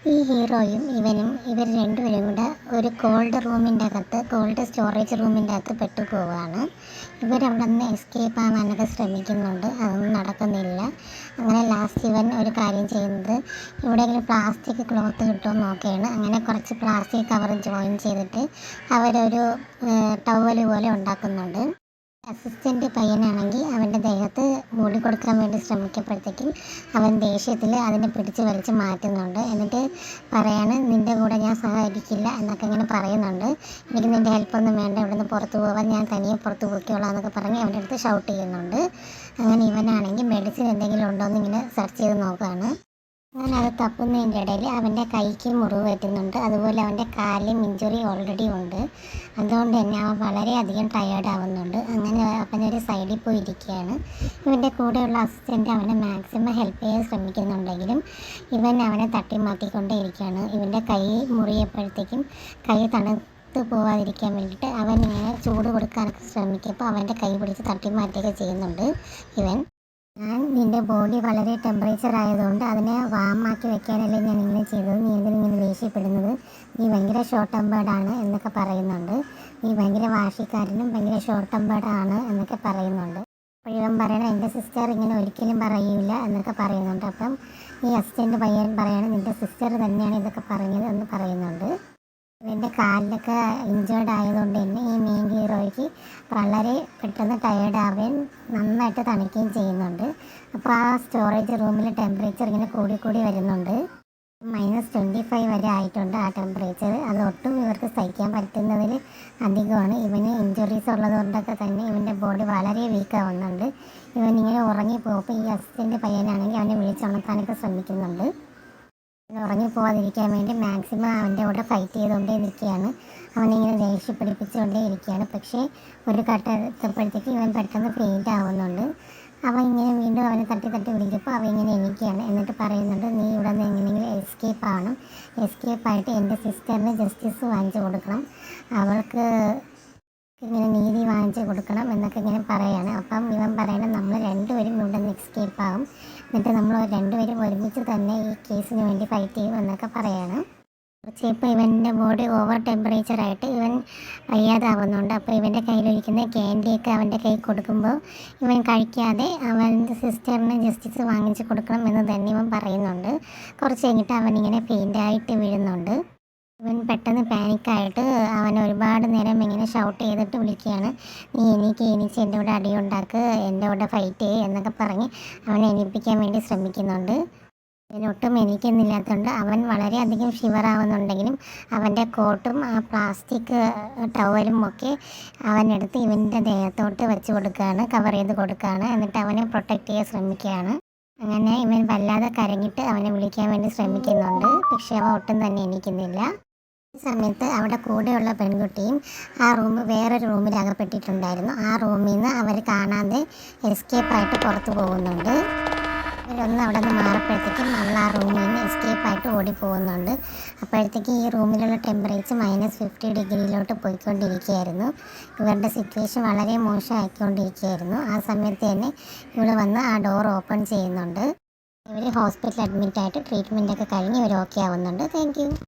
ഈ ഹീറോയും ഇവർ രണ്ടുപേരും കൂടെ ഒരു കോൾഡ് സ്റ്റോറേജ് റൂമിൻ്റെ അകത്ത് പെട്ടുപോവുകയാണ്. ഇവരവിടെ നിന്ന് എസ്കേപ്പ് ആവാനൊക്കെ ശ്രമിക്കുന്നുണ്ട്, അതൊന്നും നടക്കുന്നില്ല. അങ്ങനെ ലാസ്റ്റ് ഇവൻ ഒരു കാര്യം ചെയ്യുന്നത്, എവിടെയെങ്കിലും പ്ലാസ്റ്റിക് ക്ലോത്ത് കിട്ടുമെന്ന് നോക്കുകയാണ്. അങ്ങനെ കുറച്ച് പ്ലാസ്റ്റിക് കവർ ജോയിൻ ചെയ്തിട്ട് അവരൊരു ടവല് പോലെ ഉണ്ടാക്കുന്നുണ്ട്. അസിസ്റ്റൻ്റ് പയ്യനാണെങ്കിൽ അവൻ്റെ ദേഹത്ത് മൂടിക്കൊടുക്കാൻ വേണ്ടി ശ്രമിക്കപ്പോഴത്തേക്കും അവൻ ദേഷ്യത്തിൽ അതിനെ പിടിച്ച് വലിച്ച് മാറ്റുന്നുണ്ട്. എന്നിട്ട് പറയാണ്, നിൻ്റെ കൂടെ ഞാൻ സഹകരിക്കില്ല എന്നൊക്കെ ഇങ്ങനെ പറയുന്നുണ്ട്. എനിക്ക് നിൻ്റെ ഹെൽപ്പൊന്നും വേണ്ട, ഇവിടെ നിന്ന് പുറത്ത് പോകാൻ, ഞാൻ തനിയെ പുറത്ത് പോയിക്കോളാം എന്നൊക്കെ പറഞ്ഞ് അവൻ്റെ അടുത്ത് ഷൗട്ട് ചെയ്യുന്നുണ്ട്. അങ്ങനെ ഇവനാണെങ്കിൽ മെഡിസിൻ എന്തെങ്കിലും ഉണ്ടോ എന്ന് ഇങ്ങനെ സെർച്ച് ചെയ്ത് നോക്കുകയാണ്. അങ്ങനെ അത് തപ്പുന്നതിൻ്റെ ഇടയിൽ അവൻ്റെ കൈക്ക് മുറിവ് പറ്റുന്നുണ്ട്. അതുപോലെ അവൻ്റെ കാലിലും ഇഞ്ചുറി ഓൾറെഡി ഉണ്ട്. അതുകൊണ്ട് തന്നെ അവൻ വളരെയധികം ടയേർഡ് ആവുന്നുണ്ട്. അങ്ങനെ അവനൊരു സൈഡിൽ പോയി ഇരിക്കുകയാണ്. ഇവൻ്റെ കൂടെയുള്ള അസിസ്റ്റൻ്റ് അവനെ മാക്സിമം ഹെൽപ്പ് ചെയ്യാൻ ശ്രമിക്കുന്നുണ്ടെങ്കിലും ഇവൻ അവനെ തട്ടി മാറ്റിക്കൊണ്ടേ ഇരിക്കുകയാണ്. ഇവൻ്റെ കൈ മുറിയപ്പോഴത്തേക്കും കൈ തണുത്ത് പോവാതിരിക്കാൻ വേണ്ടിയിട്ട് അവൻ ഇങ്ങനെ ചൂട് കൊടുക്കാനൊക്കെ ശ്രമിക്കുമ്പോൾ അവൻ്റെ കൈ പിടിച്ച് തട്ടി മാറ്റുകയൊക്കെ ചെയ്യുന്നുണ്ട് ഇവൻ. നിൻ്റെ ബോഡി വളരെ ടെമ്പറേച്ചർ ആയതുകൊണ്ട് അതിനെ വാമാക്കി വെക്കാനല്ലേ ഞാൻ ഇങ്ങനെ ചെയ്തത്, നീ എന്തിനിങ്ങനെ ദേഷ്യപ്പെടുന്നത്, നീ ഭയങ്കര ഷോർട്ട് ടെമ്പേർഡാണ് എന്നൊക്കെ പറയുന്നുണ്ട്. നീ ഭയങ്കര വാശിക്കാരനും ഭയങ്കര ഷോർട്ട് ടെമ്പേർഡാണ് എന്നൊക്കെ പറയുന്നുണ്ട്. അപ്പോൾ ഇവൻ പറയണം, എൻ്റെ സിസ്റ്റർ ഇങ്ങനെ ഒരിക്കലും പറയില്ല എന്നൊക്കെ പറയുന്നുണ്ട്. അപ്പം ഈ അസിസ്റ്റൻ്റ് പയ്യൻ പറയാണ്, നിൻ്റെ സിസ്റ്റർ തന്നെയാണ് ഇതൊക്കെ പറഞ്ഞത് എന്ന് പറയുന്നുണ്ട്. ഇവൻ്റെ കാലിലൊക്കെ ഇഞ്ചേർഡ് ആയതുകൊണ്ട് തന്നെ ഈ മെയിൻ ഹീറോയ്ക്ക് വളരെ പെട്ടെന്ന് ടയേർഡാവുകയും നന്നായിട്ട് തണുക്കുകയും ചെയ്യുന്നുണ്ട്. അപ്പോൾ ആ സ്റ്റോറേജ് റൂമിൽ ടെമ്പറേച്ചർ ഇങ്ങനെ കൂടി വരുന്നുണ്ട്. -25 വരെ ആയിട്ടുണ്ട് ആ ടെമ്പറേച്ചർ. അതൊട്ടും ഇവർക്ക് സഹിക്കാൻ പറ്റുന്നതിൽ അധികമാണ്. ഇവന് ഇഞ്ചുറീസ് ഉള്ളതുകൊണ്ടൊക്കെ തന്നെ ഇവൻ്റെ ബോഡി വളരെ വീക്കാവുന്നുണ്ട്. ഇവനിങ്ങനെ ഉറങ്ങിപ്പോകുമ്പോൾ ഈ അസിസ്റ്റൻ്റ് പയ്യനാണെങ്കിൽ അവനെ വിളിച്ചുണർത്താനൊക്കെ ശ്രമിക്കുന്നുണ്ട്. ഉറങ്ങിപ്പോവാതിരിക്കാൻ വേണ്ടി മാക്സിമം അവൻ്റെ കൂടെ ഫൈറ്റ് ചെയ്തുകൊണ്ടേ ഇരിക്കുകയാണ്. അവനിങ്ങനെ ദേഷ്യപ്പിടിപ്പിച്ചുകൊണ്ടേ ഇരിക്കുകയാണ്. പക്ഷേ ഒരു ഘട്ടം എത്തുമ്പോഴത്തേക്ക് ഇവൻ പെട്ടെന്ന് ഫെയിൻറ്റ് ആവുന്നുണ്ട്. അവൻ ഇങ്ങനെ വീണ്ടും അവനെ തട്ടി വിളിക്കുമ്പോൾ അവൻ ഇങ്ങനെ എണീക്കുകയാണ്. എന്നിട്ട് പറയുന്നുണ്ട്, നീ ഇവിടെ നിന്ന് എങ്ങനെയെങ്കിലും എസ്കേപ്പ് ആവണം, എസ്കേപ്പായിട്ട് എൻ്റെ സിസ്റ്ററിന് ജസ്റ്റിസ് വാങ്ങിച്ചു കൊടുക്കണം, അവൾക്ക് ഇങ്ങനെ നീതി വാങ്ങിച്ച് കൊടുക്കണം എന്നൊക്കെ ഇങ്ങനെ പറയുകയാണ്. അപ്പം ഇവൻ പറയണം, നമ്മൾ രണ്ടുപേരും ഇവിടെ നിന്ന് എസ്കേപ്പ് ആകും, എന്നിട്ട് നമ്മൾ രണ്ടുപേരും ഒരുമിച്ച് തന്നെ ഈ കേസിന് വേണ്ടി ഫൈറ്റ് ചെയ്യും എന്നൊക്കെ പറയുകയാണ്. ഇപ്പോൾ ഇവൻ്റെ ബോഡി ഓവർ ടെമ്പറേച്ചറായിട്ട് ഇവൻ വയ്യാതാവുന്നുണ്ട്. അപ്പോൾ ഇവൻ്റെ കയ്യിലിരിക്കുന്ന ക്യാൻഡിയൊക്കെ അവൻ്റെ കൈ കൊടുക്കുമ്പോൾ ഇവൻ കഴിക്കാതെ അവൻ്റെ സിസ്റ്ററിന് ജസ്റ്റിസ് വാങ്ങിച്ച് കൊടുക്കണം എന്ന് തന്നെ ഇവൻ പറയുന്നുണ്ട്. കുറച്ച് കഴിഞ്ഞിട്ട് അവനിങ്ങനെ ഫെയിൻ്റായിട്ട് വീഴുന്നുണ്ട്. ഇവൻ പെട്ടെന്ന് പാനിക്കായിട്ട് അവൻ ഒരുപാട് നേരം ഇങ്ങനെ ഷൗട്ട് ചെയ്തിട്ട് വിളിക്കുകയാണ്, നീ എണീച്ച് എൻ്റെ കൂടെ അടിയുണ്ടാക്ക്, എൻ്റെ കൂടെ ഫൈറ്റ് ചെയ്യ് എന്നൊക്കെ പറഞ്ഞ് അവനെ എണീപ്പിക്കാൻ വേണ്ടി ശ്രമിക്കുന്നുണ്ട്. ഇവനൊട്ടും എണീക്കുന്നില്ലാത്തതുകൊണ്ട് അവൻ വളരെയധികം ഷിവറാവുന്നുണ്ടെങ്കിലും അവൻ്റെ കോട്ടും ആ പ്ലാസ്റ്റിക് ടവലും ഒക്കെ അവനെടുത്ത് ഇവൻ്റെ ദേഹത്തോട്ട് വെച്ച് കൊടുക്കുകയാണ്, കവർ ചെയ്ത് കൊടുക്കുകയാണ്. എന്നിട്ട് അവനെ പ്രൊട്ടക്റ്റ് ചെയ്യാൻ ശ്രമിക്കുകയാണ്. അങ്ങനെ ഇവൻ വല്ലാതെ കരഞ്ഞിട്ട് അവനെ വിളിക്കാൻ വേണ്ടി ശ്രമിക്കുന്നുണ്ട്. പക്ഷേ അവൻ ഒട്ടും തന്നെ എണീക്കുന്നില്ല. ഈ സമയത്ത് അവിടെ കൂടെയുള്ള പെൺകുട്ടിയും ആ വേറൊരു റൂമിൽ അകപ്പെട്ടിട്ടുണ്ടായിരുന്നു. ആ റൂമിൽ നിന്ന് അവർ കാണാതെ എസ്കേപ്പായിട്ട് പുറത്തു പോകുന്നുണ്ട്. ഇവരൊന്നും അവിടെ നിന്ന് മാറപ്പോഴത്തേക്കും നമ്മൾ ആ റൂമിൽ നിന്ന് എസ്കേപ്പായിട്ട് ഓടിപ്പോകുന്നുണ്ട്. അപ്പോഴത്തേക്കും ഈ റൂമിലുള്ള ടെമ്പറേച്ചർ -50 ഡിഗ്രിയിലോട്ട് പോയിക്കൊണ്ടിരിക്കുകയായിരുന്നു. ഇവരുടെ സിറ്റുവേഷൻ വളരെ മോശമായിക്കൊണ്ടിരിക്കുകയായിരുന്നു. ആ സമയത്ത് തന്നെ ഇവിടെ വന്ന് ആ ഡോർ ഓപ്പൺ ചെയ്യുന്നുണ്ട്. ഇവർ ഹോസ്പിറ്റലിൽ അഡ്മിറ്റായിട്ട് ട്രീറ്റ്മെൻറ്റൊക്കെ കഴിഞ്ഞ് ഇവർ ഓക്കെ ആവുന്നുണ്ട്. Thank you.